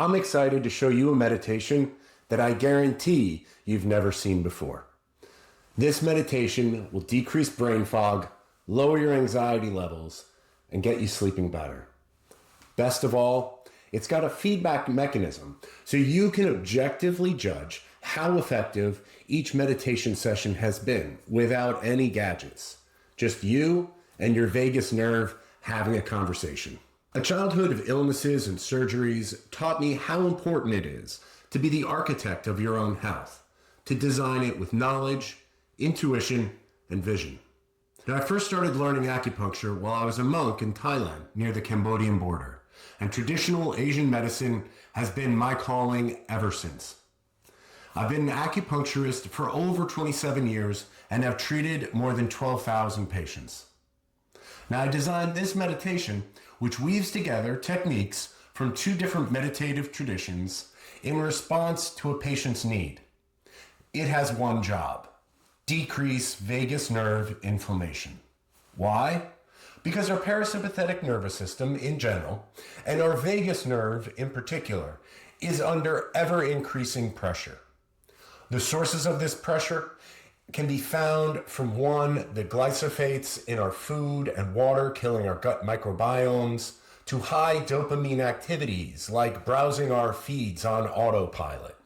I'm excited to show you a meditation that I guarantee you've never seen before. This meditation will decrease brain fog, lower your anxiety levels, and get you sleeping better. Best of all, it's got a feedback mechanism so you can objectively judge how effective each meditation session has been without any gadgets. Just you and your vagus nerve having a conversation. A childhood of illnesses and surgeries taught me how important it is to be the architect of your own health, to design it with knowledge, intuition, and vision. Now, I first started learning acupuncture while I was a monk in Thailand near the Cambodian border, and traditional Asian medicine has been my calling ever since. I've been an acupuncturist for over 27 years and have treated more than 12,000 patients. Now, I designed this meditation, which weaves together techniques from two different meditative traditions in response to a patient's need. It has one job: decrease vagus nerve inflammation. Why? Because our parasympathetic nervous system in general, and our vagus nerve in particular, is under ever-increasing pressure. The sources of this pressure can be found from one, the glyphosates in our food and water killing our gut microbiomes, to high dopamine activities like browsing our feeds on autopilot.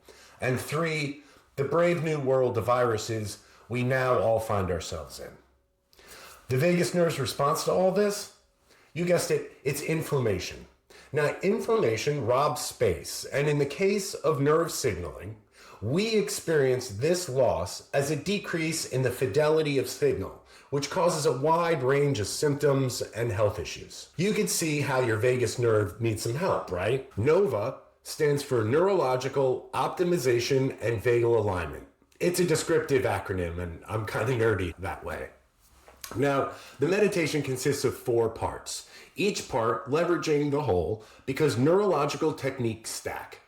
And three, the brave new world of viruses we now all find ourselves in. The vagus nerve's response to all this? You guessed it, it's inflammation. Now, inflammation robs space, and in the case of nerve signaling, we experience this loss as a decrease in the fidelity of signal, which causes a wide range of symptoms and health issues. You can see how your vagus nerve needs some help, right? NOVA stands for Neurological Optimization and Vagal Alignment. It's a descriptive acronym, and I'm kind of nerdy that way. Now, the meditation consists of 4 parts, each part leveraging the whole because neurological techniques stack.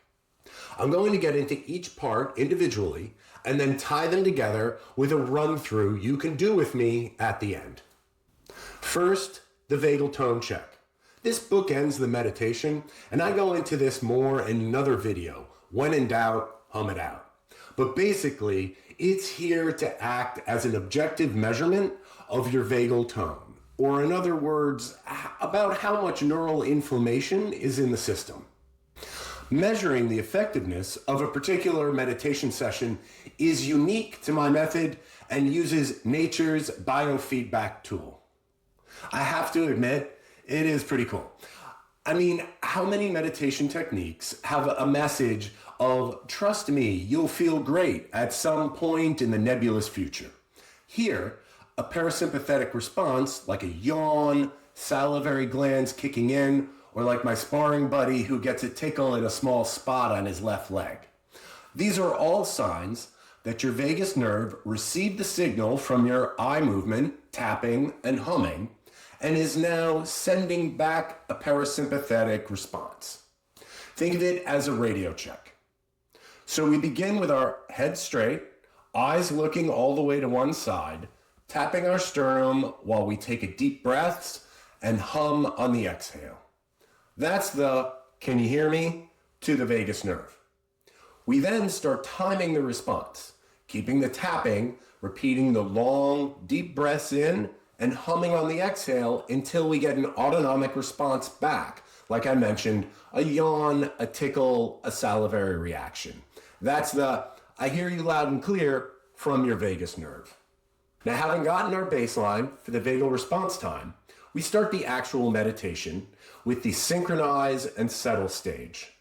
I'm going to get into each part individually and then tie them together with a run-through you can do with me at the end. First, the Vagal Tone Check. This bookends the meditation, and I go into this more in another video. When in doubt, hum it out. But basically, it's here to act as an objective measurement of your vagal tone, or in other words, about how much neural inflammation is in the system. Measuring the effectiveness of a particular meditation session is unique to my method and uses nature's biofeedback tool. I have to admit, it is pretty cool. I mean, how many meditation techniques have a message of, trust me, you'll feel great at some point in the nebulous future? Here, a parasympathetic response like a yawn, salivary glands kicking in, or like my sparring buddy who gets a tickle in a small spot on his left leg. These are all signs that your vagus nerve received the signal from your eye movement, tapping, and humming, and is now sending back a parasympathetic response. Think of it as a radio check. So we begin with our head straight, eyes looking all the way to one side, tapping our sternum while we take a deep breath and hum on the exhale. That's the, can you hear me, to the vagus nerve. We then start timing the response, keeping the tapping, repeating the long, deep breaths in, and humming on the exhale until we get an autonomic response back. Like I mentioned, a yawn, a tickle, a salivary reaction. That's the, I hear you loud and clear, from your vagus nerve. Now, having gotten our baseline for the vagal response time, we start the actual meditation with the Synchronize and Settle stage.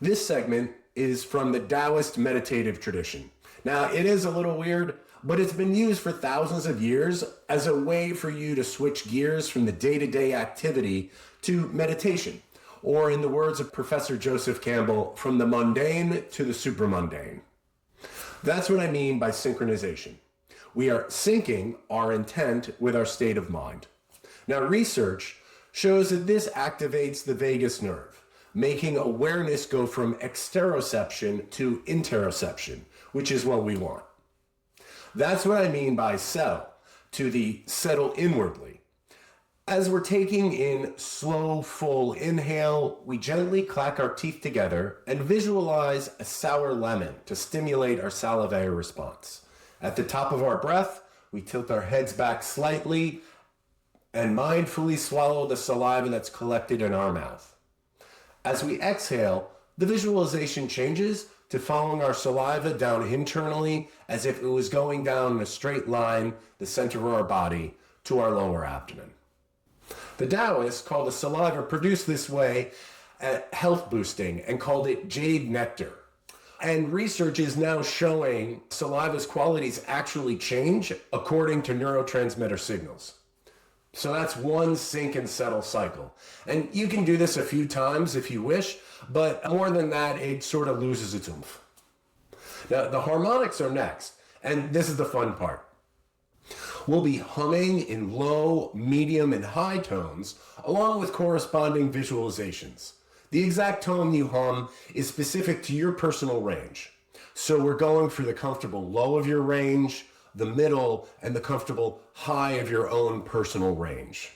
This segment is from the Daoist meditative tradition. Now, it is a little weird, but it's been used for thousands of years as a way for you to switch gears from the day-to-day activity to meditation, or in the words of Professor Joseph Campbell, from the mundane to the supramundane. That's what I mean by synchronization. We are syncing our intent with our state of mind. Now, research shows that this activates the vagus nerve, making awareness go from exteroception to interoception, which is what we want. That's what I mean by settle, to the settle inwardly. As we're taking in slow, full inhale, we gently clack our teeth together and visualize a sour lemon to stimulate our salivary response. At the top of our breath, we tilt our heads back slightly and mindfully swallow the saliva that's collected in our mouth. As we exhale, the visualization changes to following our saliva down internally as if it was going down in a straight line, the center of our body, to our lower abdomen. The Daoists call the saliva produced this way health boosting and called it jade nectar. And research is now showing saliva's qualities actually change according to neurotransmitter signals. So that's one sync and settle cycle. And you can do this a few times if you wish, but more than that, it sort of loses its oomph. Now, the harmonics are next, and this is the fun part. We'll be humming in low, medium, and high tones, along with corresponding visualizations. The exact tone you hum is specific to your personal range. So we're going for the comfortable low of your range, the middle, and the comfortable high of your own personal range.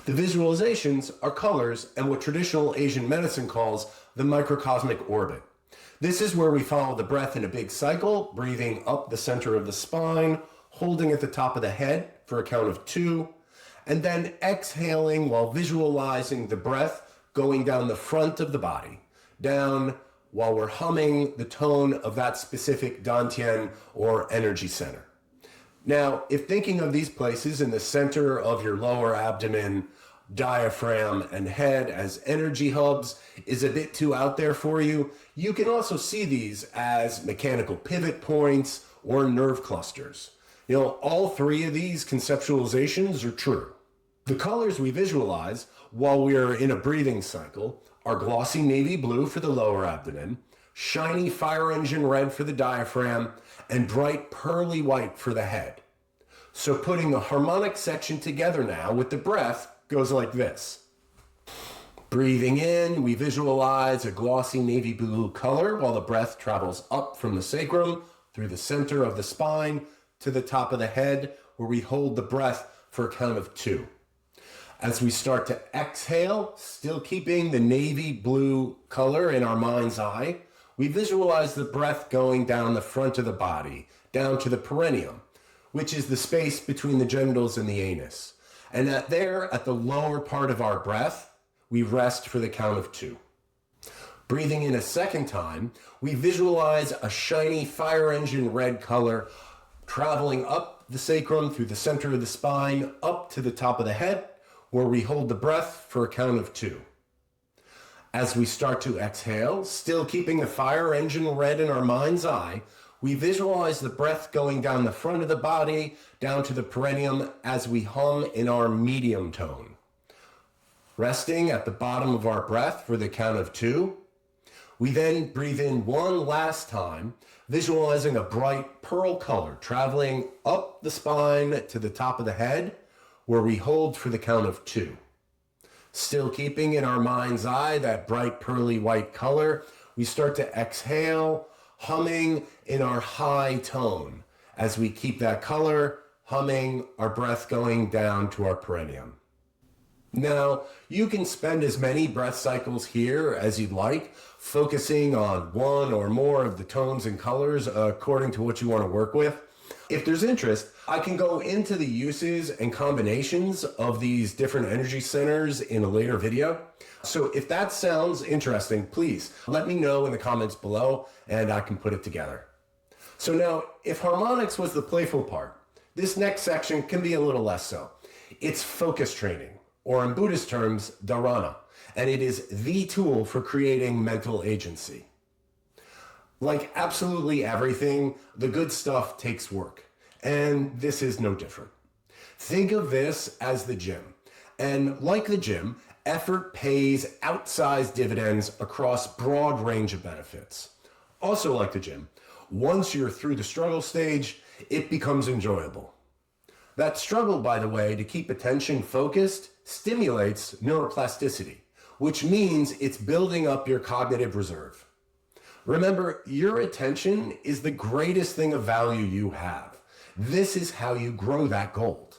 The visualizations are colors and what traditional Asian medicine calls the microcosmic orbit. This is where we follow the breath in a big cycle, breathing up the center of the spine, holding at the top of the head for a count of 2, and then exhaling while visualizing the breath going down the front of the body, down while we're humming the tone of that specific dantian or energy center. Now, if thinking of these places in the center of your lower abdomen, diaphragm, and head as energy hubs is a bit too out there for you, you can also see these as mechanical pivot points or nerve clusters. All three of these conceptualizations are true. The colors we visualize while we are in a breathing cycle are glossy navy blue for the lower abdomen, shiny fire engine red for the diaphragm, and bright pearly white for the head. So putting the harmonic section together now with the breath goes like this. Breathing in, we visualize a glossy navy blue color while the breath travels up from the sacrum through the center of the spine to the top of the head, where we hold the breath for a count of 2. As we start to exhale, still keeping the navy blue color in our mind's eye, we visualize the breath going down the front of the body, down to the perineum, which is the space between the genitals and the anus. And at the lower part of our breath, we rest for the count of 2. Breathing in a second time, we visualize a shiny fire engine red color traveling up the sacrum through the center of the spine, up to the top of the head, where we hold the breath for a count of 2. As we start to exhale, still keeping the fire engine red in our mind's eye, we visualize the breath going down the front of the body, down to the perineum as we hum in our medium tone. Resting at the bottom of our breath for the count of 2. We then breathe in one last time, visualizing a bright pearl color traveling up the spine to the top of the head, where we hold for the count of 2. Still keeping in our mind's eye that bright pearly white color, we start to exhale, humming in our high tone as we keep that color, humming, our breath going down to our perineum. Now, you can spend as many breath cycles here as you'd like, focusing on one or more of the tones and colors according to what you want to work with. If there's interest, I can go into the uses and combinations of these different energy centers in a later video. So if that sounds interesting, please let me know in the comments below and I can put it together. So now, if harmonics was the playful part, this next section can be a little less so. It's focus training, or in Buddhist terms, dharana, and it is the tool for creating mental agency. Like absolutely everything, the good stuff takes work, and this is no different. Think of this as the gym, and like the gym, effort pays outsized dividends across broad range of benefits. Also like the gym, once you're through the struggle stage, it becomes enjoyable. That struggle, by the way, to keep attention focused stimulates neuroplasticity, which means it's building up your cognitive reserve. Remember, your attention is the greatest thing of value you have. This is how you grow that gold.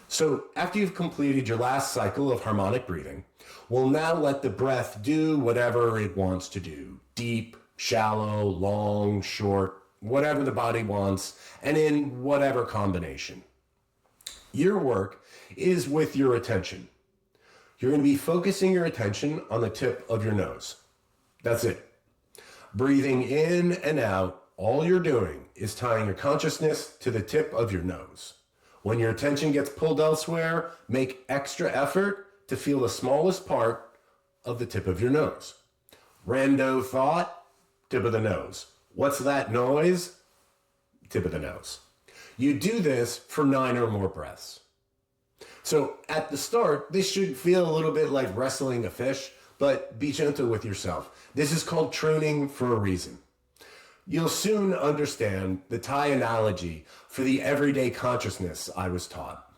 So after you've completed your last cycle of harmonic breathing, we'll now let the breath do whatever it wants to do. Deep, shallow, long, short, whatever the body wants, and in whatever combination. Your work is with your attention. You're going to be focusing your attention on the tip of your nose. That's it. Breathing in and out, all you're doing is tying your consciousness to the tip of your nose. When your attention gets pulled elsewhere, make extra effort to feel the smallest part of the tip of your nose. Rando thought, tip of the nose. What's that noise? Tip of the nose. You do this for 9 or more breaths. So at the start, this should feel a little bit like wrestling a fish, but be gentle with yourself. This is called training for a reason. You'll soon understand the Thai analogy for the everyday consciousness I was taught.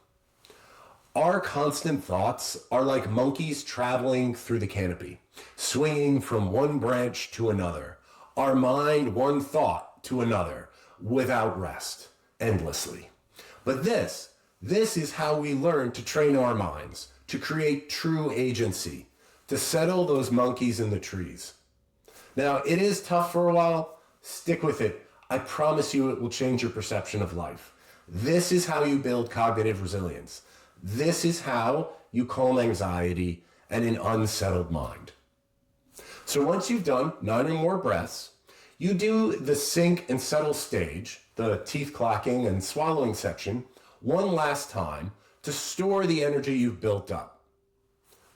Our constant thoughts are like monkeys traveling through the canopy, swinging from one branch to another, our mind one thought to another, without rest, endlessly. But this is how we learn to train our minds, to create true agency, to settle those monkeys in the trees. Now, it is tough for a while. Stick with it. I promise you it will change your perception of life. This is how you build cognitive resilience. This is how you calm anxiety and an unsettled mind. So once you've done 9 or more breaths, you do the sink and settle stage, the teeth clacking and swallowing section, one last time to store the energy you've built up.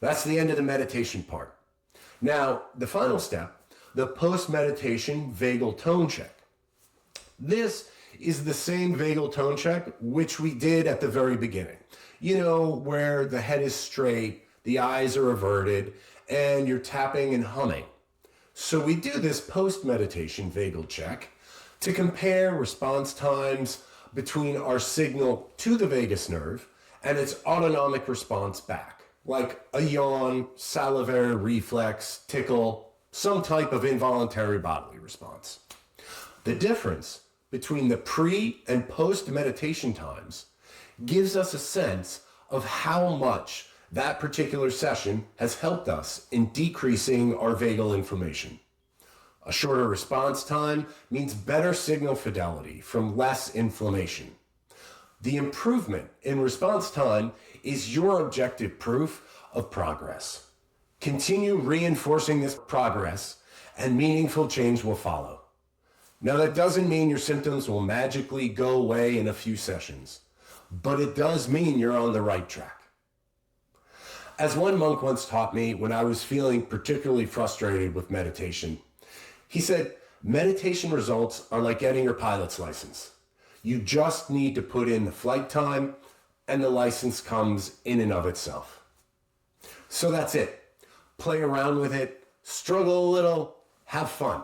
That's the end of the meditation part. Now, the final step, the post-meditation vagal tone check. This is the same vagal tone check which we did at the very beginning. You know, where the head is straight, the eyes are averted, and you're tapping and humming. So we do this post-meditation vagal check to compare response times between our signal to the vagus nerve and its autonomic response back, like a yawn, salivary reflex, tickle, some type of involuntary bodily response. The difference between the pre and post meditation times gives us a sense of how much that particular session has helped us in decreasing our vagal inflammation. A shorter response time means better signal fidelity from less inflammation. The improvement in response time is your objective proof of progress. Continue reinforcing this progress and meaningful change will follow. Now, that doesn't mean your symptoms will magically go away in a few sessions, but it does mean you're on the right track. As one monk once taught me when I was feeling particularly frustrated with meditation, he said, meditation results are like getting your pilot's license. You just need to put in the flight time and the license comes in and of itself. So that's it. Play around with it, struggle a little, have fun.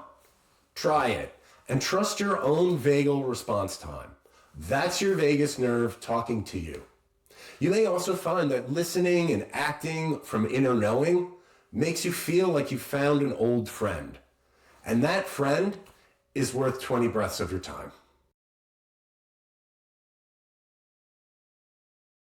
Try it, and trust your own vagal response time. That's your vagus nerve talking to you. You may also find that listening and acting from inner knowing makes you feel like you found an old friend. And that friend is worth 20 breaths of your time.